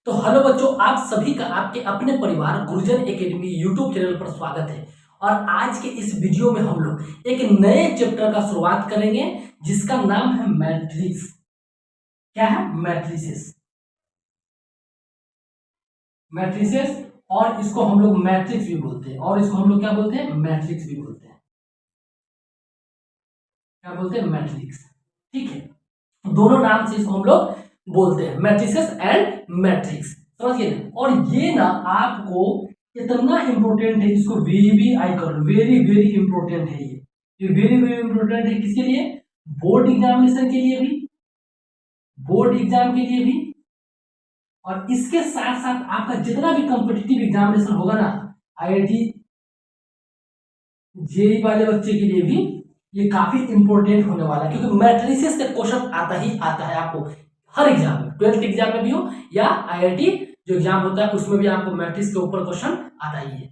तो हेलो बच्चों, आप सभी का आपके अपने परिवार गुरुजन एकेडमी यूट्यूब चैनल पर स्वागत है। और आज के इस वीडियो में हम लोग एक नए चैप्टर का शुरुआत करेंगे जिसका नाम है मैट्रिक्स। क्या है? मैट्रिसेस। मैट्रिसेस, और इसको हम लोग मैट्रिक्स भी बोलते हैं, और इसको हम लोग क्या बोलते हैं? मैट्रिक्स भी बोलते हैं। क्या बोलते हैं? मैट्रिक्स। ठीक है, दोनों नाम से इसको हम लोग बोलते हैं, मैट्रिसेस एंड मैट्रिक्स। समझिए ना? और ये ना आपको इतना इंपॉर्टेंट है, इसको VVI कर लो, वेरी वेरी इंपॉर्टेंट है ये वेरी वेरी इंपॉर्टेंट है। किसके लिए? बोर्ड एग्जामिनेशन के लिए भी, बोर्ड एग्जाम के लिए भी, और इसके साथ साथ आपका जितना भी कॉम्पिटिटिव एग्जामिनेशन होगा ना, IIT जेईई वाले बच्चे के लिए भी ये काफी इंपॉर्टेंट होने वाला है, क्योंकि मैट्रिसेस से क्वेश्चन आता ही आता है आपको हर एग्जाम में, 12th एग्जाम में भी हो या IIT जो एग्जाम होता है उसमें भी आपको मैट्रिक्स के ऊपर क्वेश्चन आता ही है।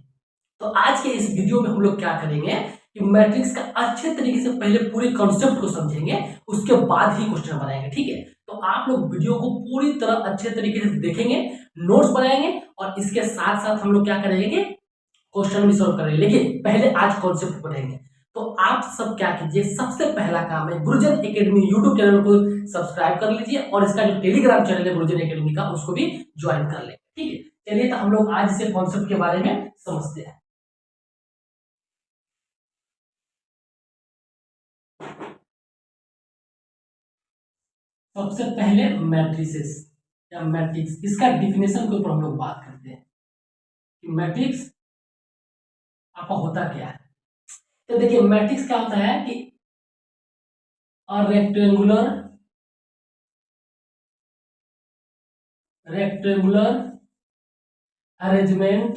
तो आज के इस वीडियो में हम लोग क्या करेंगे कि मैट्रिक्स का अच्छे तरीके से पहले पूरे कॉन्सेप्ट को समझेंगे, उसके बाद ही क्वेश्चन बनाएंगे। ठीक है, तो आप लोग वीडियो को पूरी तरह अच्छे तरीके से देखेंगे, नोट्स बनाएंगे, और इसके साथ साथ हम लोग क्या करेंगे? क्वेश्चन भी सॉल्व करेंगे। लेकिन पहले आज कॉन्सेप्ट पढ़ेंगे। तो आप सब क्या कीजिए, सबसे पहला काम है गुरुजन एकेडमी यूट्यूब चैनल को सब्सक्राइब कर लीजिए, और इसका जो टेलीग्राम चैनल है गुरुजन एकेडमी का, उसको भी ज्वाइन कर ले। ठीक है, चलिए तो हम लोग आज से कॉन्सेप्ट के बारे में समझते हैं। सबसे पहले मैट्रिसेस या मैट्रिक्स, इसका डिफिनेशन के ऊपर हम लोग बात करते हैं कि मैट्रिक्स आपका होता क्या है। तो देखिए, मैट्रिक्स क्या होता है कि rectangular arrangement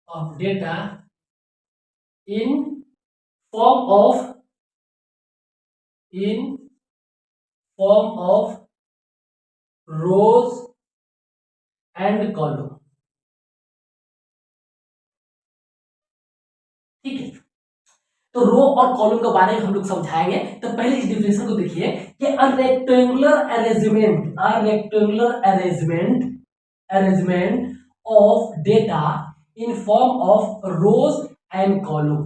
of data in form of rows and column। ठीक है, तो रो और कॉलम के बारे में हम लोग समझाएंगे। तो पहले इस डिफिनेशन को देखिए कि arrangement of data in form of rose and column.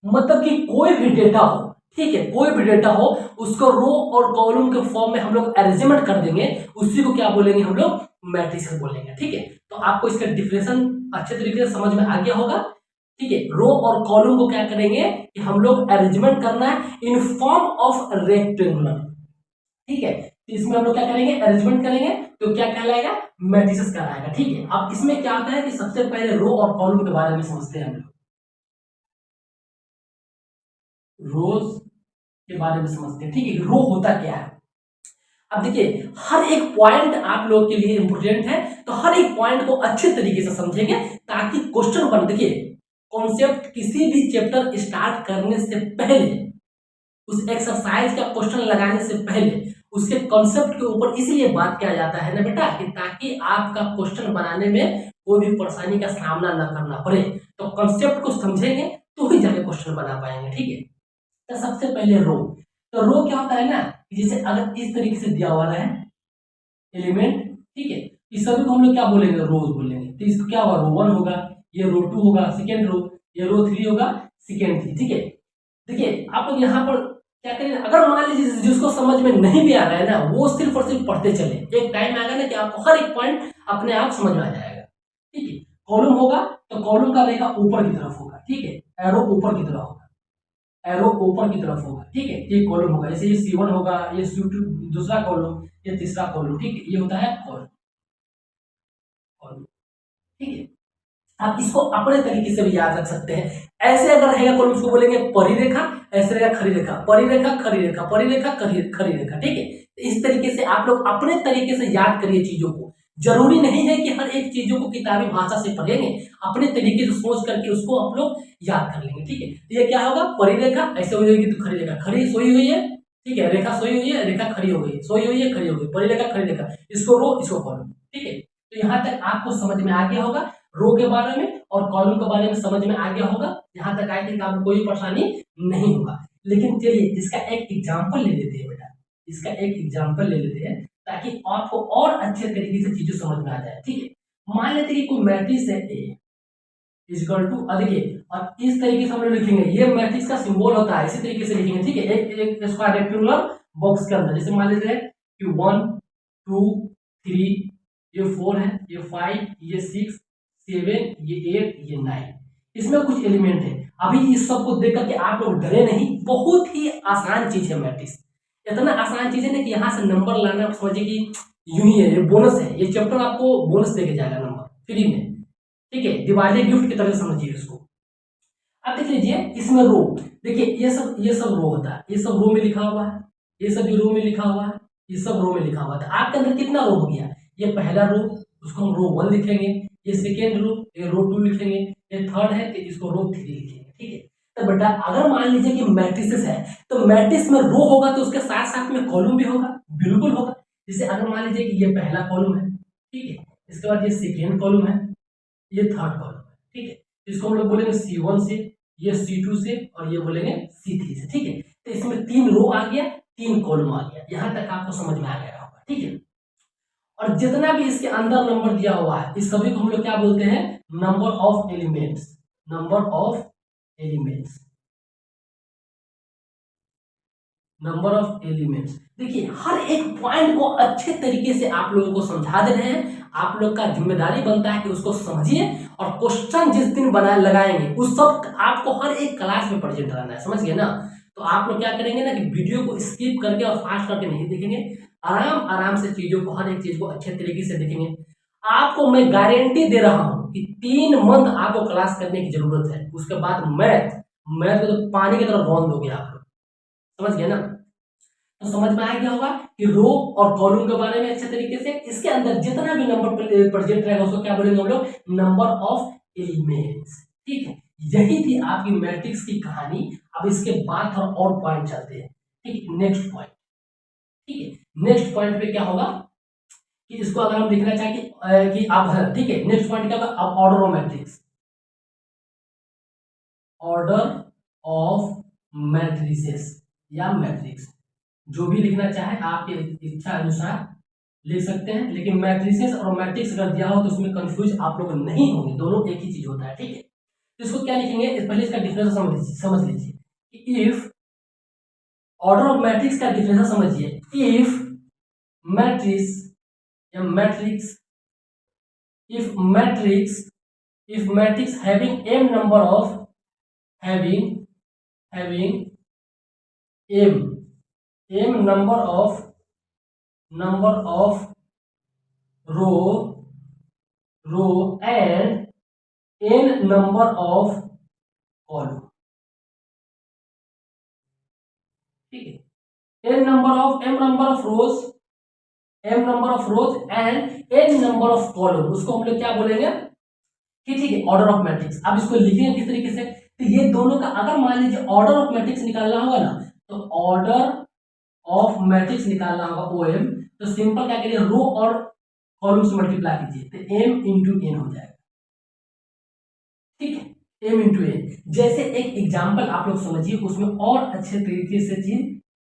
मतलब कि कोई भी डेटा हो, ठीक है, कोई भी डेटा हो, उसको रो और कॉलम के फॉर्म में हम लोग अरेंजमेंट कर देंगे, उसी को क्या बोलेंगे? हम लोग मैट्रिक्स बोलेंगे। ठीक है, तो आपको इसका डिफिनेशन अच्छे तरीके से समझ में आ गया होगा। ठीक है, रो और कॉलम को क्या करेंगे कि हम लोग अरेंजमेंट करना है इन फॉर्म ऑफ रेक्टेंगुलर। ठीक है, तो इसमें हम लोग क्या करेंगे? अरेंजमेंट करेंगे, तो क्या कहलाएगा? मैट्रिसेस कहलाएगा। ठीक है, अब इसमें क्या होता है कि सबसे पहले रो और कॉलम के बारे में समझते हैं हम लोग। रोज के बारे में समझते हैं। ठीक है, रो होता क्या है? अब देखिए, हर एक पॉइंट आप लोग के लिए इंपोर्टेंट है, तो हर एक पॉइंट को अच्छे तरीके से समझेंगे ताकि क्वेश्चन बन। देखिए, कॉन्सेप्ट किसी भी चैप्टर स्टार्ट करने से पहले, उस एक्सरसाइज का क्वेश्चन लगाने से पहले उसके कॉन्सेप्ट के ऊपर इसलिए बात किया जाता है ना बेटा, कि ताकि आपका क्वेश्चन बनाने में कोई भी परेशानी का सामना ना करना पड़े। तो कॉन्सेप्ट को समझेंगे तो ही जाके क्वेश्चन बना पाएंगे। ठीक है, तो सबसे पहले रो। तो रो क्या होता है ना, जैसे अगर इस तरीके से दिया हुआ है एलिमेंट, ठीक है, इस सभी को हम लोग क्या बोलेंगे? रोज बोलेंगे। तो इसको क्या होगा? रो 1 होगा, ये रो 2 होगा, सेकेंड रो, ये रो 3 होगा, सेकेंड 3। ठीक है, देखिए आप लोग यहाँ पर क्या करें, अगर मान लीजिए जिसको समझ में नहीं भी आ रहा है ना, वो सिर्फ और सिर्फ पढ़ते चले, एक टाइम आएगा ना कि आपको हर एक पॉइंट अपने आप समझ में आ जाएगा। ठीक है, कॉलम होगा तो कॉलम का रेखा ऊपर की तरफ होगा। ठीक है, एरो ऊपर की तरफ होगा, एरो ऊपर की तरफ होगा। ठीक है, ये कॉलम होगा, जैसे ये C1 होगा, ये C2 दूसरा कॉलम, ये तीसरा कॉलम। ठीक है, ये होता है कॉलम। ठीक है, आप इसको अपने तरीके से भी याद रख सकते हैं। ऐसे अगर रहेगा कॉलम, उसको बोलेंगे परिरेखा, ऐसे रहेगा खड़ी रेखा, परिरेखा खड़ी रेखा, परिरेखा खड़ी रेखा। ठीक है, इस तरीके से आप लोग अपने तरीके से याद करिए चीजों को। जरूरी नहीं है कि हर एक चीजों को किताबी भाषा से पढ़ेंगे, अपने तरीके से सोच करके उसको आप लोग याद कर लेंगे। ठीक है, ये क्या होगा? परिरेखा ऐसे हो जाएगी तो खड़ी रेखा, खड़ी सोई हुई है। ठीक है, रेखा सोई हुई है, रेखा खड़ी हो गई, सोई हुई है, खड़ी हो गई, परिरेखा खड़ी रेखा, इसको रो, इसको कॉलम। ठीक है, तो यहाँ तक आपको समझ में आ गया होगा रो के बारे में, और कॉलम के बारे में समझ में आ गया होगा। यहाँ तक आए कि आपको कोई परेशानी नहीं होगा। लेकिन चलिए इसका एक एग्जाम्पल ले लेते हैं बेटा, इसका एक एग्जाम्पल ले लेते हैं ताकि आपको और अच्छे तरीके से चीजें समझ में आ जाए। ठीक है, मान लेते हैं कि कोई मैट्रिक्स है ए इक्वल टू, देखिए और इस तरीके से हम लोग लिखेंगे, ये मैट्रिक्स का सिंबल होता है, इसी तरीके से लिखेंगे। ठीक है, एक स्क्वायर रेक्टेंगुलर बॉक्स के अंदर, जैसे मान लीजिए कि 1 2 3, ये 4 है, ये 5, ये 6 7, ये 8, ये 9, इसमें कुछ एलिमेंट है। अभी इस सब को देख करके आप लोग डरे नहीं, बहुत ही आसान चीज है मैट्रिक्स, इतना आसान चीज है ना कि यहाँ से नंबर लाना आप समझिए कि यूं ही है, ये बोनस है, ये चैप्टर आपको बोनस देके जाएगा नंबर फ्री में। ठीक है, दिवाली गिफ्ट की तरह समझिए इसको। अब देख लीजिए इसमें रो, देखिए ये सब रो होता है, ये सब रो में लिखा हुआ है, ये सब भी रो में लिखा हुआ है, ये सब रो में लिखा हुआ था। आपके अंदर कितना रो हो गया, ये पहला रो, उसको हम रो 1 लिखेंगे, ये सेकेंड रो, ये रो 2 लिखेंगे, ये थर्ड है तो इसको रो 3 लिखेंगे। ठीक है, तो बेटा अगर मान लीजिए कि मैट्रिसेस है तो मैट्रिक्स में रो होगा तो उसके साथ साथ में कॉलम भी होगा, बिल्कुल होगा। जैसे अगर मान लीजिए कि ये पहला कॉलम है, ठीक है, इसके बाद ये सेकेंड कॉलम है, ये थर्ड कॉलम है। ठीक है, इसको हम लोग बोलेंगे C1 से, ये C2 से और ये बोलेंगे C3 से। ठीक है, तो इसमें 3 रो आ गया, 3 कॉलम आ गया, यहां तक आपको समझ में आ गया होगा। ठीक है, और जितना भी इसके अंदर नंबर दिया हुआ है इस सभी को हम लोग क्या बोलते हैं, number of elements, number of elements, number of elements. देखिए हर एक पॉइंट को अच्छे तरीके से आप लोगों को समझा दे रहे हैं, आप लोग का जिम्मेदारी बनता है कि उसको समझिए और क्वेश्चन जिस दिन बनाए लगाएंगे उस सब आपको हर एक क्लास में प्रेजेंट रहना है, समझ गए ना। तो आप लोग क्या करेंगे ना कि वीडियो को स्किप करके और फास्ट करके नहीं देखेंगे, आराम आराम से चीजों को, हर एक चीज को अच्छे तरीके से देखेंगे। आपको मैं गारंटी दे रहा हूं कि 3 मंथ आपको क्लास करने की जरूरत है, उसके बाद मैथ को तो पानी की तरफ रौंद दोगे आप लोग, समझ गए ना। तो समझ में आ गया होगा कि रो और कॉलम के बारे में अच्छे तरीके से, इसके अंदर जितना भी नंबर प्रेजेंट रहेगा उसको क्या बोलेंगे हम लोग, नंबर ऑफ एलिमेंट्स। ठीक है, यही थी आपकी मैट्रिक्स की कहानी। अब इसके बाद थोड़ा और पॉइंट चलते हैं। ठीक है, नेक्स्ट पॉइंट। ठीक है, नेक्स्ट पॉइंट पे क्या होगा कि इसको अगर हम लिखना चाहें कि अब, ठीक है, नेक्स्ट पॉइंट क्या होगा, अब order of matrix, order of matrices या मैट्रिक्स, जो भी लिखना चाहे आपके इच्छा अनुसार लिख सकते हैं, लेकिन मैट्रिसेस और मैट्रिक्स अगर दिया हो तो उसमें कंफ्यूज आप लोग नहीं होंगे, दोनों एक ही चीज होता है। ठीक है, तो इसको क्या लिखेंगे, पहले इसका डिफरेंस समझ लीजिए कि इफ ऑर्डर ऑफ मैट्रिक्स का डिफरेंस समझिए, इफ मैट्रिक्स या matrix, if matrix having m number of, having m number of row and n number of column। ठीक है, m number of rows and n number of column, उसको हम लोग क्या बोलेंगे कि, ठीक है, ऑर्डर ऑफ मैट्रिक्स। अब इसको लिखेंगे किस तरीके से, तो ये दोनों का अगर मान लीजिए ऑर्डर ऑफ मैट्रिक्स निकालना होगा ना, तो ऑर्डर ऑफ मैट्रिक्स निकालना होगा OM, तो सिंपल क्या करिए, रो और कॉलम से मल्टीप्लाई कीजिए तो m इंटू n हो जाएगा। ठीक है, m इंटू n। जैसे एक एग्जाम्पल आप लोग समझिए, उसमें और अच्छे तरीके से चीज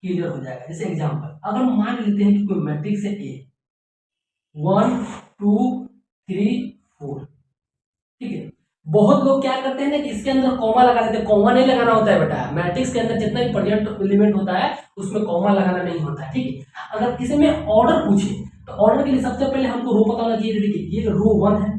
क्लियर हो जाएगा। जैसे एग्जाम्पल अगर मान लेते हैं कि कोई मैट्रिक्स है A 1 2 3 4, ठीक है, बहुत लोग क्या करते हैं ना कि इसके अंदर कॉमा लगा देते हैं, कॉमा नहीं लगाना होता है बेटा, मैट्रिक्स के अंदर जितना भी प्रेजेंट एलिमेंट होता है उसमें कॉमा लगाना नहीं होता है। ठीक है, अगर किसी में ऑर्डर पूछे तो ऑर्डर के लिए सबसे पहले हमको रो पता होना चाहिए। देखिए ये रो 1 है,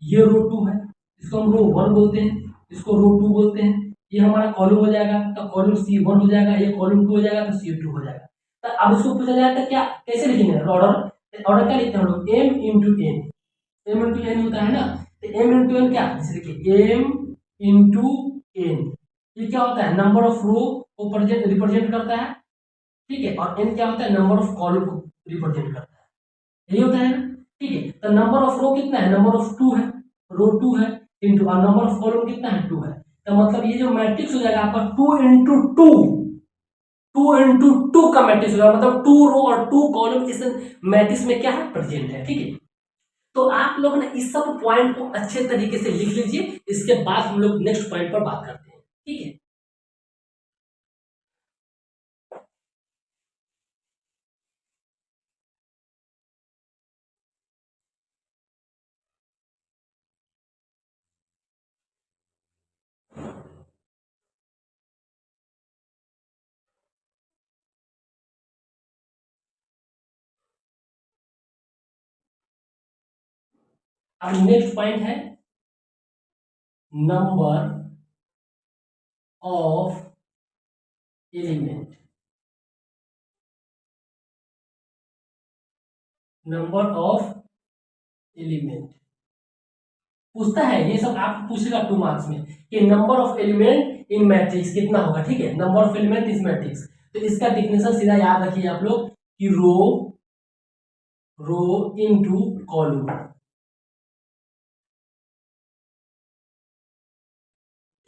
ये रो 2 है, इसको हम रो 1 बोलते हैं, इसको रो 2 बोलते हैं, ये हमारा कॉलम हो जाएगा तो कॉलम C1 हो जाएगा, ये कॉलम 2 हो जाएगा तो C2 हो जाएगा। तो अब इसको पूछा जाए तो क्या कैसे लिखेंगे ऑर्डर, क्या लिखते हैं हम लोग, m इंटू n होता है ना, तो m इंटू n क्या, जैसे देखिए m इंटू n, ये क्या होता है, नंबर ऑफ रो को रिप्रेजेंट करता है। ठीक है, और n क्या होता है, नंबर ऑफ कॉलम को रिप्रेजेंट करता है, यही होता है ना। ठीक है, तो नंबर ऑफ रो कितना है, नंबर ऑफ 2 है, रो 2 है, इंटू और नंबर ऑफ कॉलम कितना है, 2 है। तो मतलब ये जो मैट्रिक्स हो जाएगा आपका 2 इंटू 2 का मैट्रिक्स होगा, मतलब 2 रो और 2 कॉलम इस मैट्रिक्स में क्या है, प्रेजेंट है। ठीक है, तो आप लोग ना इस सब पॉइंट को अच्छे तरीके से लिख लीजिए, इसके बाद हम लोग नेक्स्ट पॉइंट पर बात करते हैं। ठीक है। अब नेक्स्ट पॉइंट है number of element. Number of element पूछता है, ये सब आप पूछेगा 2 मार्क्स में कि number of element in matrix कितना होगा। ठीक है, नंबर ऑफ एलिमेंट इस मैट्रिक्स, तो इसका डिफिनेशन सीधा याद रखिए आप लोग कि रो इनटू कॉलम।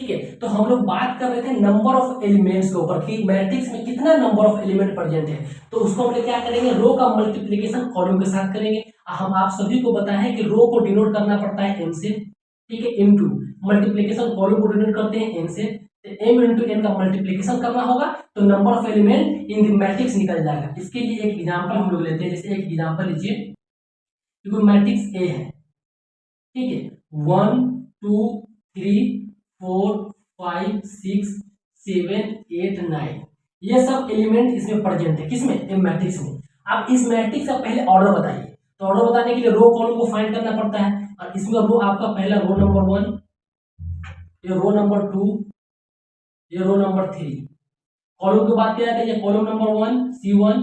ठीक है, तो हम लोग बात कर रहे थे नंबर ऑफ एलिमेंट्स के ऊपर कि मैट्रिक्स में कितना नंबर ऑफ एलिमेंट प्रेजेंट है। तो उसको हम लोग क्या करेंगे, रो का मल्टीप्लिकेशन कॉलम के साथ करेंगे। हम आप सभी को बताया है कि रो को डिनोट करना पड़ता है एम से। ठीक है, इनटू मल्टीप्लिकेशन कॉलम को डिनोट करते हैं एन से। एम इंटू एन का मल्टीप्लिकेशन करना होगा तो number of element in the matrix निकल जाएगा। इसके लिए एक एग्जांपल हम लोग लेते हैं, जैसे एक एग्जांपल लीजिए, क्योंकि मैट्रिक्स ए है। ठीक है, 1 2 3 4 5 6 7 8 9 ये सब एलिमेंट इसमें प्रेजेंट है। किसमें, ए मैट्रिक्स में। अब इस मैट्रिक्स का पहले ऑर्डर बताइए, तो ऑर्डर बताने के लिए रो कॉलम को फाइंड करना पड़ता है। और इसमें रो आपका पहला रो नंबर 1, ये रो नंबर 2, ये रो नंबर 3। कॉलम की बात किया जाए, ये कॉलम नंबर 1 C1,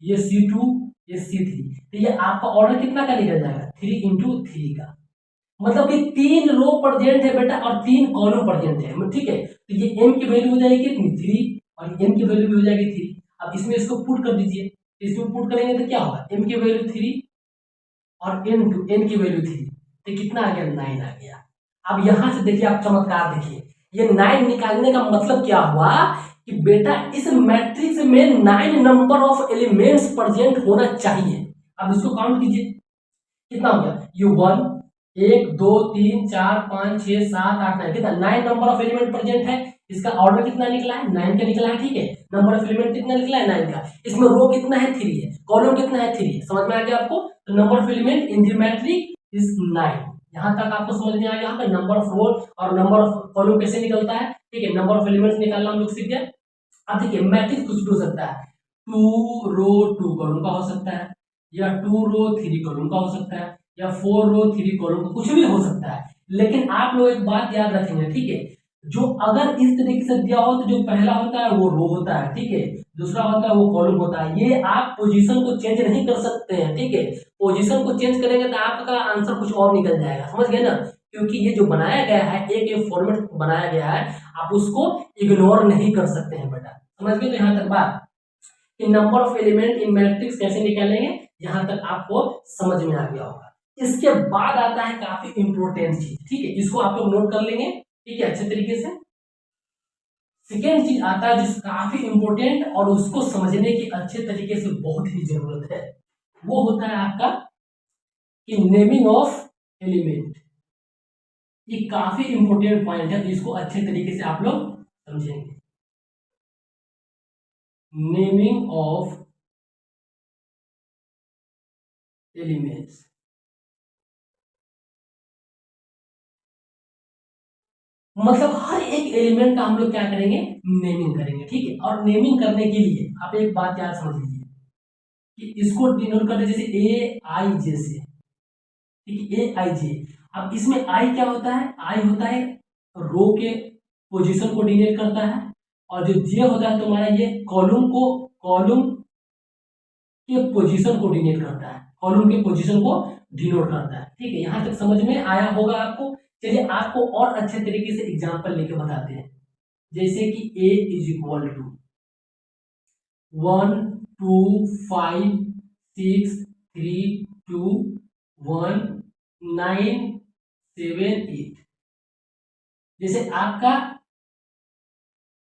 ये C2, ये C3। तो ये आपका ऑर्डर कितना का निकल जाएगा, 3 इंटू 3 का। मतलब कि 3 रो प्रेजेंट है बेटा और 3 कॉलम प्रेजेंट है। ठीक है, तो ये m की वैल्यू हो जाएगी कितनी, 3, और n की वैल्यू भी हो जाएगी 3। अब इसमें इसको पुट कर दीजिए, तो इसमें पुट करेंगे तो क्या होगा, m की वैल्यू 3 और n की वैल्यू 3, तो कितना आ गया, 9 आ गया। अब यहां से देखिए, आप चमत्कार देखिए, ये 9 निकालने का मतलब क्या हुआ कि बेटा इस मैट्रिक्स में 9 नंबर ऑफ एलिमेंट्स प्रेजेंट होना चाहिए। अब इसको काउंट कीजिए, कितना हो गया, ये 1 2 3 4 5 6 7 8 9, कितना 9 नंबर ऑफ एलिमेंट प्रेजेंट है। इसका ऑर्डर कितना निकला है, 9 का निकला है। ठीक है, नंबर ऑफ एलिमेंट कितना निकला है, 9 का। इसमें रो कितना है, 3 है। कॉलम कितना है, 3 है। समझ में आ गया आपको, तो number of element in the matrix is 9। यहां तक आपको समझ में आ गया कि नंबर ऑफ रो और नंबर ऑफ कॉलम कैसे निकलता है। ठीक है, नंबर ऑफ एलिमेंट्स निकालना हम लोग सीख गए। अब देखिए, मैट्रिक्स कुछ भी हो सकता है, 2 रो 2 कॉलम का हो सकता है, या 2 रो 3 कॉलम का हो सकता है, या 4 रो 3 कॉलम का, कुछ भी हो सकता है। लेकिन आप लोग एक बात याद रखेंगे, ठीक है, जो अगर इस तरीके से दिया हो तो जो पहला होता है वो रो होता है। ठीक है, दूसरा होता है वो कॉलम होता है। ये आप पोजीशन को चेंज नहीं कर सकते हैं। ठीक है, पोजीशन को चेंज करेंगे तो आपका आंसर कुछ और निकल जाएगा। समझ गए ना, क्योंकि ये जो बनाया गया है, एक फॉर्मेट बनाया गया है, आप उसको इग्नोर नहीं कर सकते हैं बेटा। समझ गए, तो यहाँ तक बात कि number of element in matrix कैसे निकालेंगे, यहां तक आपको समझ में आ गया होगा। इसके बाद आता है काफी इंपॉर्टेंट चीज। ठीक है, इसको आप लोग नोट कर लेंगे, ठीक है, अच्छे तरीके से। सेकेंड चीज आता है जिस काफी इंपॉर्टेंट और उसको समझने की अच्छे तरीके से बहुत ही जरूरत है, वो होता है आपका कि नेमिंग ऑफ एलिमेंट। ये काफी इंपॉर्टेंट पॉइंट है, इसको अच्छे तरीके से आप लोग समझेंगे। नेमिंग ऑफ एलिमेंट्स, मतलब हर एक एलिमेंट का हम लोग क्या करेंगे, नेमिंग करेंगे। ठीक है, और नेमिंग करने के लिए आप एक बात याद समझ लीजिए कि इसको डिनोट करते जैसे ए आई जे से। ठीक है, ए आई जे। अब इसमें आई क्या होता है, आई होता है रो के पोजीशन को डिनोट करता है, और जो जे होता है तुम्हारा ये कॉलम के पोजीशन को डिनोट करता है, कॉलम के पोजीशन को डिनोट करता है। ठीक है, यहां तक समझ में आया होगा आपको। चलिए आपको और अच्छे तरीके से एग्जांपल लेके बताते हैं, जैसे कि a इज इक्वल टू 1 2 5 6 3 2 1 9 7 8। जैसे आपका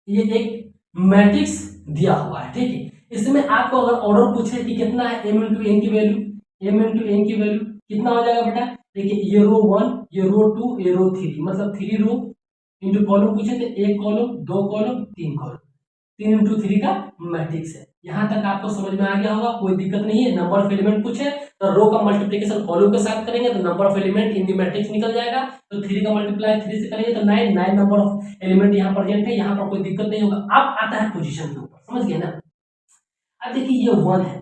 ये एक मैट्रिक्स दिया हुआ है। ठीक है, इसमें आपको अगर ऑर्डर पूछे कि कितना है m इंटू एन की वैल्यू, m इंटू एन की वैल्यू कितना हो जाएगा बेटा। देखिए, ये रो 1, ये रो 2, ये रो 3, मतलब 3 रो इंटू कॉलम पूछे तो 1 कॉलम 2 कॉलम 3 कॉलम, 3 इंटू 3 का मैट्रिक्स है। यहाँ तक आपको समझ में आ गया होगा, कोई दिक्कत नहीं है। नंबर ऑफ एलिमेंट पूछे तो रो का मल्टीप्लिकेशन कॉलम के साथ करेंगे तो number of element in the matrix निकल जाएगा। तो 3 का मल्टीप्लाई 3 से करेंगे तो 9 नंबर ऑफ एलिमेंट यहाँ प्रेजेंट है, यहाँ पर कोई दिक्कत नहीं होगा। अब आता है पोजीशन के ऊपर, समझ गए ना। अब देखिए ये 1 है,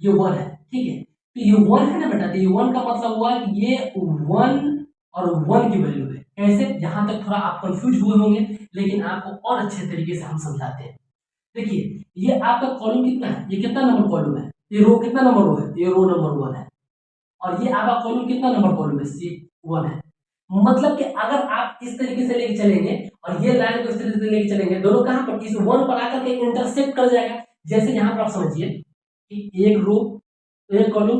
ये 1 है, ठीक है। तो ये 1 है ना बेटा, तो ये 1 का मतलब हुआ कि ये 1 और 1 की वैल्यू है। कैसे, यहाँ तक थोड़ा आप कंफ्यूज हुए होंगे, लेकिन आपको और अच्छे तरीके से हम समझाते हैं। देखिए ये आपका कॉलम कितना है, ये कितना नंबर कॉलम है, ये रो कितना नंबर रो है, ये रो नंबर 1 है। और ये आपका कॉलम कितना नंबर कॉलम है, C1 है। मतलब कि अगर आप इस तरीके से लेके चलेंगे और ये लाइन को इस तरीके से लेके चलेंगे, दोनों कहां पर, इस 1 पर आकर के इंटरसेक्ट कर जाएगा। जैसे यहाँ पर आप समझिए कि एक रो, एक कॉलम,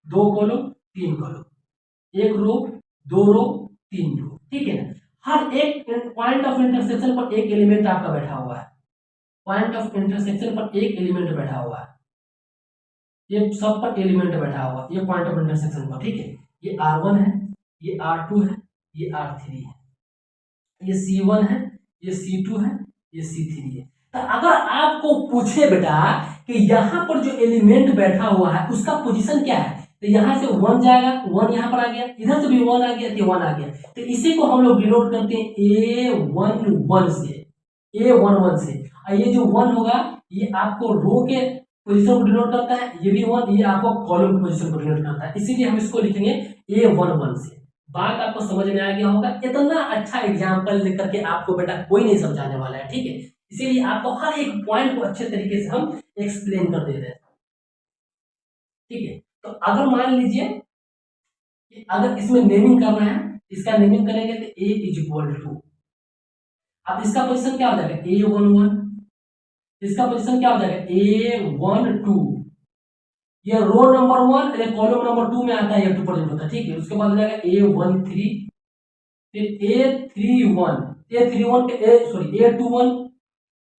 2 कॉलम, 3 कॉलम, एक रो, 2 रो, 3 रो, ठीक है ना। हर एक पॉइंट ऑफ इंटरसेक्शन पर एक एलिमेंट आपका बैठा हुआ है, पॉइंट ऑफ इंटरसेक्शन पर एक एलिमेंट बैठा हुआ है, ये सब पर एलिमेंट बैठा हुआ, ये पॉइंट ऑफ इंटरसेक्शन पर, ठीक है। ये R1 है, ये R2 है, ये R3 है, ये C1 है, ये C2 है, ये C3 है। तो अगर आपको पूछे बेटा कि यहाँ पर जो एलिमेंट बैठा हुआ है उसका पोजीशन क्या है, तो यहाँ से 1 जाएगा, 1 यहाँ पर आ गया, इधर से भी 1 आ गया, तो 1 आ गया। तो इसी को हम लोग डिनोट करते हैं A11 से, A11 से। और ये जो 1 होगा ये आपको रो के पोजीशन को डिनोट करता है, ये भी 1, ये आपको कॉलम की पोजीशन को डिनोट करता है, इसीलिए हम इसको लिखेंगे A11 से। बात आपको समझ में आ गया होगा। इतना अच्छा एग्जाम्पल लेकर के आपको बेटा कोई नहीं समझाने वाला है, ठीक है। इसीलिए आपको हर एक पॉइंट को अच्छे तरीके से हम एक्सप्लेन कर दे रहे हैं, ठीक है। तो अगर मान लीजिए कि अगर इसमें नेमिंग करना है, इसका नेमिंग करेंगे तो A = अब इसका पोजीशन क्या हो जाएगा, A11, इसका पोजीशन क्या हो जाएगा, A12। ये रो नंबर 1 या कॉलम नंबर 2 में आता है, ये 2 प्रेजेंट होता है, ठीक है। उसके बाद हो जाएगा A13, फिर A31 के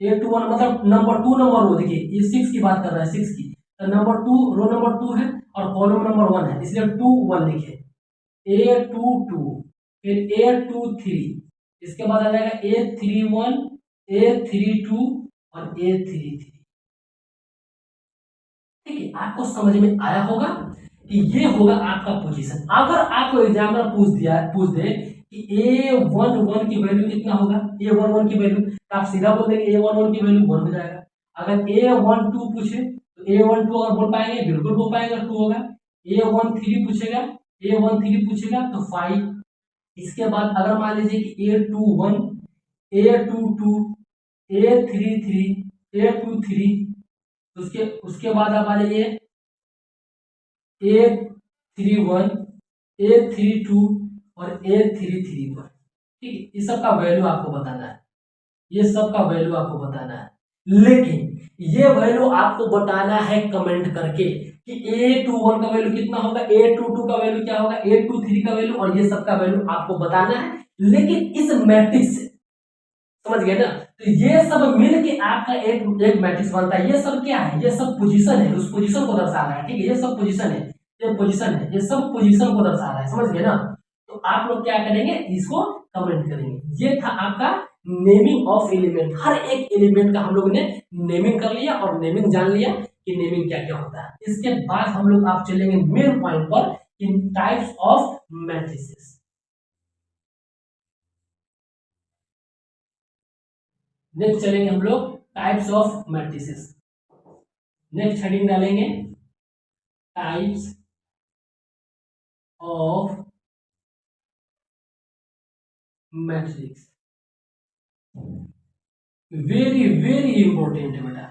A21 मतलब नंबर 2 नंबर रो, देखिए ये 6 की बात कर रहा है, 6 की, तो नंबर 2 रो नंबर 2 है और कॉलम नंबर 1 है, इसलिए 2 1 लिखे, A22, फिर A23, इसके बाद आ जाएगा A31, A32 और A33, ठीक है। आपको समझ में आया होगा कि ये होगा आपका पोजीशन। अगर आपको एग्जामिनर पूछ दे कि A11 की वैल्यू कितना होगा, A11 की वैल्यू, तो आप सीधा बोल देंगे A11 की वैल्यू 1 हो जाएगा। अगर A12 पूछे तो A12 अगर बोल पाएंगे, बिल्कुल बोल पाएंगे, 2 होगा। A13 पूछेगा, A13 पूछेगा तो 5। इसके बाद अगर मान लीजिए कि A21, A22, A33, A23, उसके बाद आप आ जाइए A31, A32 और A33 पर, ठीक है। इस सब का वैल्यू आपको बताना है, ये सब का वैल्यू आपको बताना है, लेकिन ये वैल्यू आपको बताना है कमेंट करके कि A21 का वैल्यू कितना होगा, A22 का वैल्यू क्या होगा, A23 का वैल्यू, और ये सब का वैल्यू आपको बताना है, लेकिन इस मैट्रिक्स से, समझ गए ना। तो ये सब मिल के आपका एक मैट्रिक्स बनता है। ये सब क्या है, ये सब पोजीशन है, उस पोजीशन को दर्शा रहा है, ठीक है। ये सब पोजीशन है, ये पोजीशन है, ये सब पोजीशन को दर्शा रहा है, समझ गए ना। तो आप लोग क्या करेंगे, इसको कमेंट करेंगे। ये था आपका नेमिंग ऑफ एलिमेंट। हर एक एलिमेंट का हम लोग ने नेमिंग कर लिया और नेमिंग जान लिया कि नेमिंग क्या क्या होता है। इसके बाद हम लोग आप चलेंगे मेन पॉइंट पर, in types of matrices. Next चलेंगे हम लोग types of matrices. Next heading डालेंगे types of matrix. Very very important है बेटा,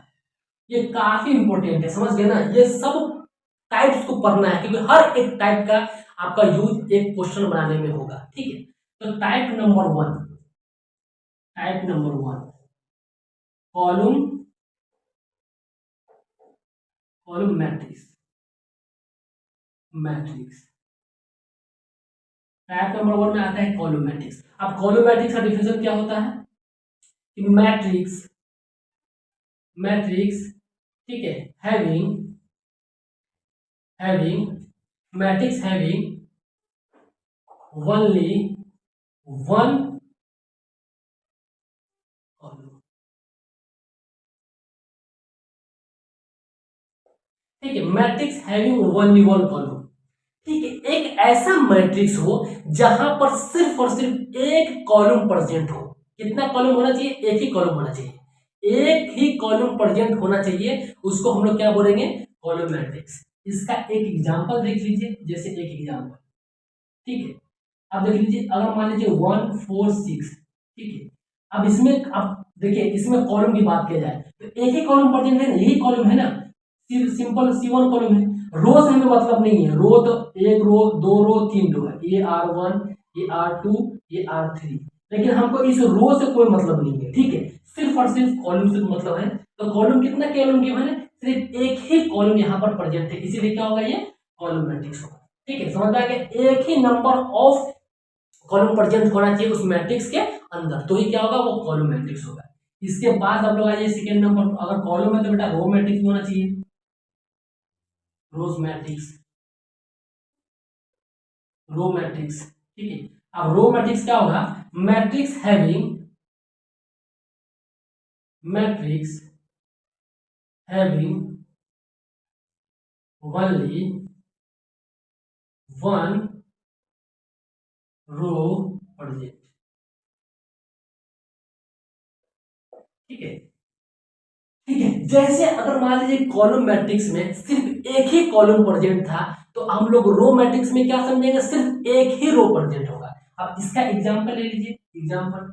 ये काफी इंपॉर्टेंट है, समझ गए ना। ये सब टाइप्स को पढ़ना है क्योंकि हर एक टाइप का आपका यूज एक क्वेश्चन बनाने में होगा, ठीक है। तो type number 1, type number 1 column, column matrix, matrix. Type number 1 में आता है कॉलम मैट्रिक्स। अब कॉलम मैट्रिक्स का डिफिनेशन क्या होता है कि मैट्रिक्स, मैट्रिक्स, ठीक है, having matrix having only one ठीक है, matrix having only one column, ठीक है, एक ऐसा मैट्रिक्स हो जहां पर सिर्फ और सिर्फ एक कॉलम प्रेजेंट हो। कितना कॉलम होना चाहिए? एक ही कॉलम होना चाहिए, एक ही कॉलम प्रेजेंट होना चाहिए, उसको हम लोग क्या बोलेंगे? Column matrix. इसका एक एग्जांपल देख लीजिए, जैसे एक एग्जांपल, ठीक है, अब देख लीजिए, अगर मान लीजिए 1 4 6, ठीक है, अब इसमें अब देखिए इसमें कॉलम की बात की जाए तो एक ही कॉलम प्रेजेंट है ना, यही कॉलम है ना, सिंपल C1 कॉलम है। रो से हमें मतलब नहीं है, रो तो एक रो, दो रो, तीन रो है, ये R1, ये R2, ये R3, लेकिन हमको इस रो से कोई मतलब नहीं है, ठीक है, सिर्फ और सिर्फ कॉलम से मतलब है। तो कॉलम कितना कॉलम गिवन है? सिर्फ एक ही कॉलम यहाँ पर प्रेजेंट है, इसीलिए क्या होगा? ये कॉलम मैट्रिक्स होगा। ठीक है, समझ में आ गया? एक ही नंबर ऑफ कॉलम प्रेजेंट होना चाहिए उस मैट्रिक्स के अंदर, तो ही क्या होगा? वो कॉलम मैट्रिक्स होगा। इसके बाद आप लोग आ जाइए सेकेंड नंबर, अगर कॉलम है तो बेटा रो मैट्रिक्स होना चाहिए, रोज मैट्रिक्स, रो मैट्रिक्स, ठीक है। अब रो मैट्रिक्स क्या होगा? Matrix having only one row present, ठीक है, ठीक है। जैसे अगर मान लीजिए कॉलम मैट्रिक्स में सिर्फ एक ही कॉलम प्रेजेंट था, तो हम लोग रो मैट्रिक्स में क्या समझेंगे? सिर्फ एक ही रो प्रेजेंट होगा। अब इसका एग्जांपल ले लीजिए, एग्जांपल,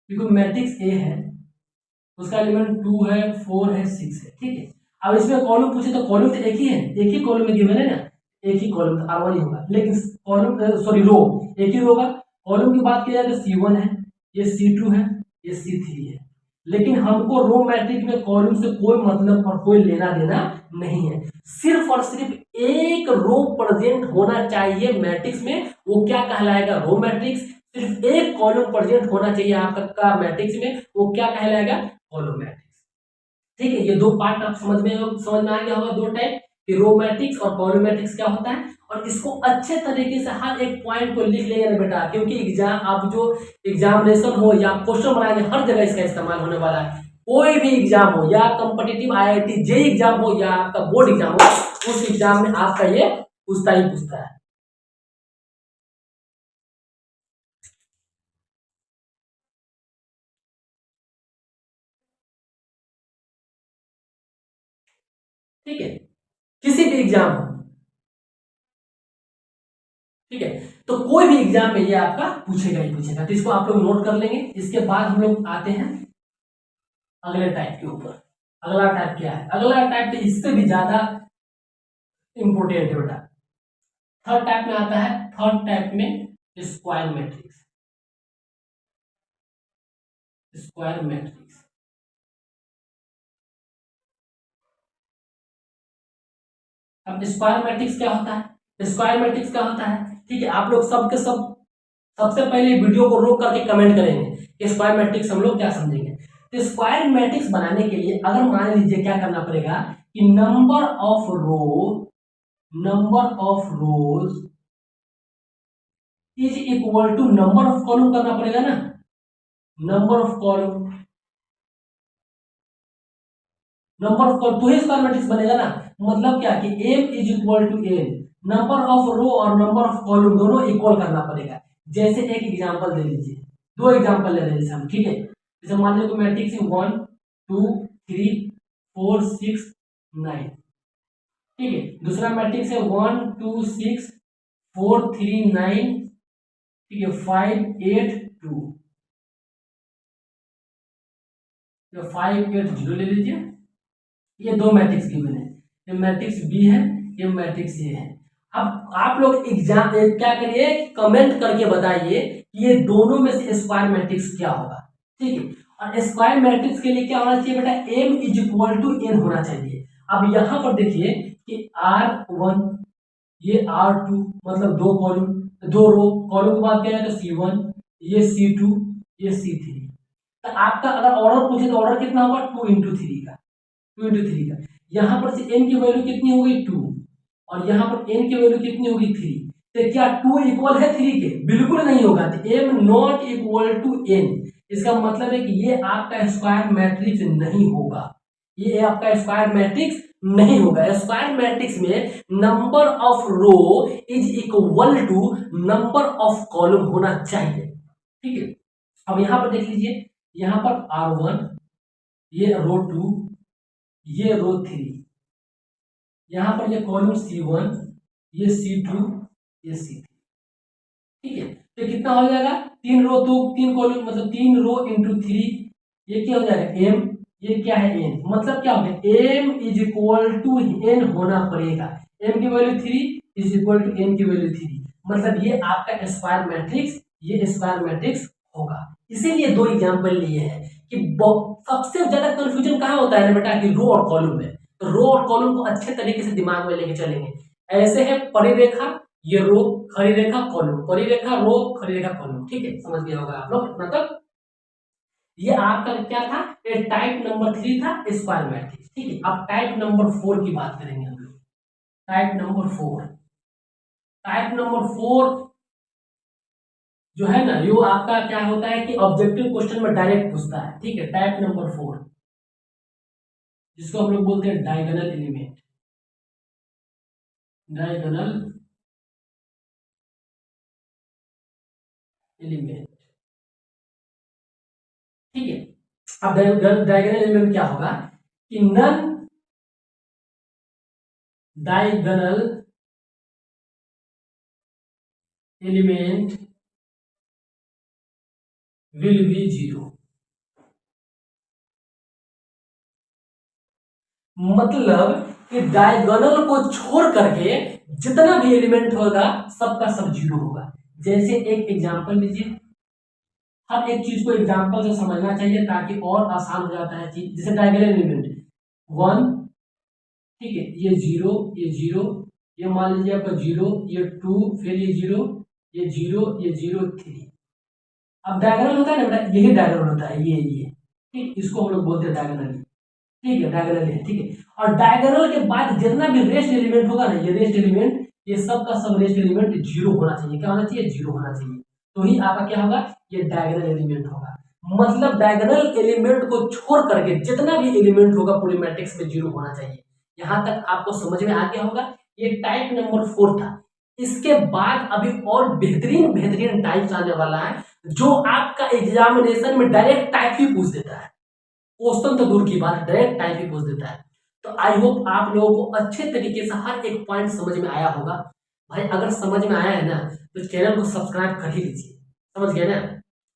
क्योंकि मैट्रिक्स ए है, उसका एलिमेंट 2 है, 4 है, 6 है, ठीक है। अब इसमें कॉलम पूछे तो कॉलम तो एक ही है, एक ही कॉलम में गिवन है ना, एक ही कॉलम तो R1 ही होगा, लेकिन कॉलम सॉरी रो एक ही होगा। कॉलम की बात की जाए तो C1 है, ये C2 है, ये C3 है, लेकिन हमको रो मैट्रिक्स में कॉलम से कोई मतलब और कोई लेना देना नहीं है, सिर्फ और सिर्फ एक रो प्रेजेंट होना चाहिए मैट्रिक्स में, वो क्या कहलाएगा? Row matrix. सिर्फ एक कॉलम प्रेजेंट होना चाहिए आपका मैट्रिक्स में, वो क्या कहलाएगा? Column matrix. ठीक है, ये दो पार्ट आप समझ में आ गया होगा, दो टाइप कि रो मैट्रिक्स और कॉलम मैट्रिक्स क्या होता है, और इसको अच्छे तरीके से हर एक पॉइंट को लिख लेंगे ना बेटा, क्योंकि एग्जाम आप जो एग्जामिनेशन हो या क्वेश्चन बनाएंगे हर जगह इसका इस्तेमाल होने वाला है। कोई भी एग्जाम हो, या कॉम्पिटिटिव IIT JEE एग्जाम हो, या आपका बोर्ड एग्जाम हो, उस एग्जाम में आपका ये पूछता ही पूछता है। ठीक है, किसी भी एग्जाम हो, ठीक है, तो कोई भी एग्जाम में ये आपका पूछेगा ही पूछेगा, तो इसको आप लोग नोट कर लेंगे। इसके बाद हम लोग आते हैं अगले टाइप के ऊपर। अगला टाइप क्या है? अगला टाइप तो इससे भी ज्यादा इंपोर्टेंट है बेटा, थर्ड टाइप में आता है। थर्ड टाइप में स्क्वायर मैट्रिक्स, स्क्वायर मैट्रिक्स। अब स्क्वायर मैट्रिक्स क्या होता है? स्क्वायर मैट्रिक्स क्या होता है? ठीक है, आप लोग सबके सब सबसे पहले वीडियो को रोक करके कमेंट करेंगे कि स्क्वायर मैट्रिक्स हम लोग क्या समझेंगे। तो स्क्वायर मैट्रिक्स बनाने के लिए अगर मान लीजिए क्या करना पड़ेगा कि number of rows is equal to number of column करना पड़ेगा ना, नंबर ऑफ कॉलम, तो ही स्क्वायर मैट्रिक्स बनेगा ना। मतलब क्या कि m is equal to n, number of row और नंबर ऑफ कॉलम दोनों इक्वल करना पड़ेगा। जैसे एक एग्जांपल दे लीजिए, दो एग्जांपल ले रहे हैं हम, ठीक है। जैसे मान लीजिए मैट्रिक्स 1 2 3 4 6 9, ठीक है। दूसरा मैट्रिक्स है 1 2 6 4 3 9, ठीक है, 5 8 2, 5 8 0 ले लीजिए। ये दो मैट्रिक्स गिवन है, ये मैट्रिक्स बी है, ये मैट्रिक्स ए है। अब आप लोग एग्जाम क्या करिए, कमेंट करके बताइए कि ये दोनों में से स्क्वायर मैट्रिक्स क्या होगा, ठीक है। और स्क्वायर मैट्रिक्स के लिए क्या होना चाहिए बेटा? m is equal to n होना चाहिए। अब यहां पर देखिए कि R1, ये R2, मतलब दो कॉलम, दो रो, कॉलम की बात करें तो C1, ये C2, ये C3। तो आपका अगर ऑर्डर पूछे तो ऑर्डर कितना होगा? 2 into 3 का, 2 into 3 का। यहाँ पर से n की वैल्यू कितनी हो गई? 2, और यहाँ पर n की वैल्यू कितनी होगी? 3। तो क्या 2 इक्वल है 3 के? बिल्कुल नहीं होगा, तो m not equal to n। इसका मतलब है कि ये आपका स्क्वायर मैट्रिक्स नहीं होगा, ये आपका स्क्वायर मैट्रिक्स नहीं होगा। स्क्वायर मैट्रिक्स में number of row is equal to number of column होना चाहिए, ठीक है। अब यहां पर देख लीजिए, यहां पर R1, ये रो 2, ये रो 3, यहां पर ये कॉलम C1, ये C2, ये C3, ठीक है। तो कितना हो जाएगा, 3 रो तो 3 कॉलम, मतलब 3 रो इंटू 3, ये क्या हो जाएगा m, ये क्या है n, मतलब क्या हो गया m is equal to n होना पड़ेगा। m की value 3 is equal to n की वैल्यू 3, मतलब ये आपका स्क्वायर मैट्रिक्स, ये स्क्वायर मैट्रिक्स होगा। इसीलिए दो एग्जांपल लिए हैं कि सबसे ज्यादा कंफ्यूजन कहाँ होता है ना बेटा, कि रो और कॉलम में। तो रो और कॉलम को अच्छे तरीके से दिमाग में लेके चलेंगे। ऐसे है परिरेखा, ये रो, खड़ी रेखा कॉलम, परिरेखा रो, खड़ी रेखा कॉलम, ठीक है, समझ गया होगा आप लोग इतना तक। ये आपका क्या था, ये टाइप नंबर 3 था, स्क्वायर मैट्रिक्स, ठीक है। अब टाइप नंबर 4 की बात करेंगे हम लोग। टाइप नंबर 4, टाइप नंबर 4 जो है ना, यो आपका क्या होता है कि ऑब्जेक्टिव क्वेश्चन में डायरेक्ट पूछता है, ठीक है। टाइप नंबर 4, जिसको हम लोग बोलते हैं डायगोनल एलिमेंट, डायगोनल एलिमेंट, ठीक है। अब डायगोनल एलिमेंट क्या होगा कि non diagonal element will be 0, मतलब कि डायगोनल को छोड़ करके जितना भी एलिमेंट होगा सबका सब 0 होगा। जैसे एक एग्जांपल लीजिए, हर एक चीज को एग्जांपल से समझना चाहिए ताकि और आसान हो जाता है चीज। जैसे डायगोनल एलिमेंट 1, ठीक है, ये 0, ये 0, ये मान लीजिए आपका 0, ये 2, फिर ये 0, ये 0, ये 0, 3। अब डायगोनल होता है ना बेटा, यही डायगोनल होता है, ये ठीक, इसको हम लोग बोलते हैं डायगोनल, ठीक है, डायगोनल है, ठीक है। और डायगोनल के बाद जितना भी रेस्ट एलिमेंट होगा ना, ये रेस्ट एलिमेंट, ये सब का सब रेस्ट एलिमेंट 0 होना चाहिए। क्या होना चाहिए, 0 होना चाहिए। तो ही आपका क्या होगा, ये डायगोनल एलिमेंट होगा। मतलब डायगोनल एलिमेंट को छोड़ करके जितना भी एलिमेंट होगा पूरे मैट्रिक्स में 0 होना चाहिए। यहां तक आपको समझ में आ गया होगा। ये टाइप नंबर 4 था। इसके बाद अभी और बेहतरीन बेहतरीन टाइप्स आने वाला है, जो आपका एग्जामिनेशन में डायरेक्ट टाइप ही पूछ देता है। क्वेश्चन तो दूर की बात, डायरेक्ट टाइप ही पूछ देता है। तो आई होप आप लोगों को अच्छे तरीके से हर एक पॉइंट समझ में आया होगा। भाई अगर समझ में आया है ना, तो चैनल को सब्सक्राइब कर ही लीजिए, समझ गए ना।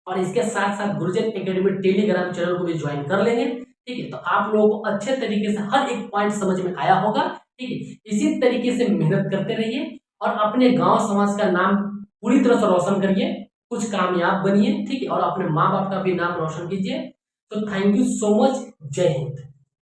और इसके साथ साथ गुरुजन एकेडमी टेलीग्राम चैनल को भी ज्वाइन कर लेंगे, ठीक है। तो आप लोगों को अच्छे तरीके से हर एक पॉइंट समझ में आया होगा, ठीक है। इसी तरीके से मेहनत करते रहिए और अपने गाँव समाज का नाम पूरी तरह से रोशन करिए, कुछ कामयाब बनिए, ठीक है। और अपने माँ बाप का भी नाम रोशन कीजिए। तो थैंक यू सो मच, जय हिंद।